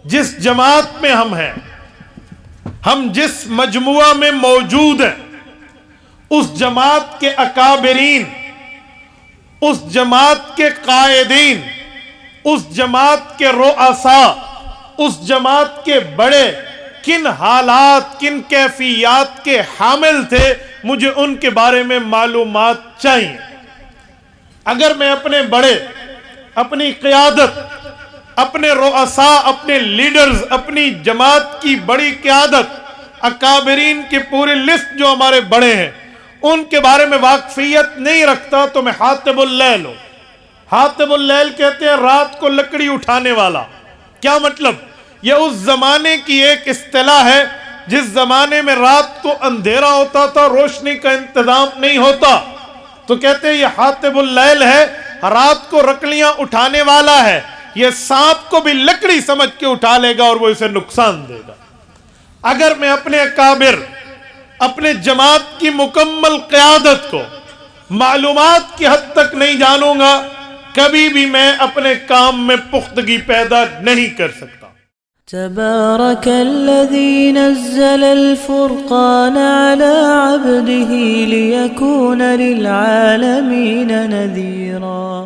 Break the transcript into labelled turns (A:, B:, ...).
A: جس جماعت میں ہم ہیں، ہم جس مجموعہ میں موجود ہیں، اس جماعت کے اکابرین، اس جماعت کے قائدین، اس جماعت کے رؤساء، اس جماعت کے بڑے کن حالات، کن کیفیات کے حامل تھے، مجھے ان کے بارے میں معلومات چاہیے۔ اگر میں اپنے بڑے، اپنی قیادت، اپنے رؤساء، اپنے لیڈرز، اپنی جماعت کی بڑی قیادت، اکابرین کی پوری لسٹ جو ہمارے بڑے ہیں، ان کے بارے میں واقفیت نہیں رکھتا تو میں حاطب اللیل ہوں۔ حاطب اللیل کہتے ہیں رات کو لکڑی اٹھانے والا۔ کیا مطلب؟ یہ اس زمانے کی ایک اصطلاح ہے جس زمانے میں رات کو اندھیرا ہوتا تھا، روشنی کا انتظام نہیں ہوتا، تو کہتے ہیں یہ حاطب اللیل ہے، رات کو رکڑیاں اٹھانے والا ہے، یہ سانپ کو بھی لکڑی سمجھ کے اٹھا لے گا اور وہ اسے نقصان دے گا۔ اگر میں اپنے اکابر، اپنے جماعت کی مکمل قیادت کو معلومات کی حد تک نہیں جانوں گا، کبھی بھی میں اپنے کام میں پختگی پیدا نہیں کر سکتا۔
B: تبارك الذي نزل الفرقان على عبده ليكون للعالمين نذيرا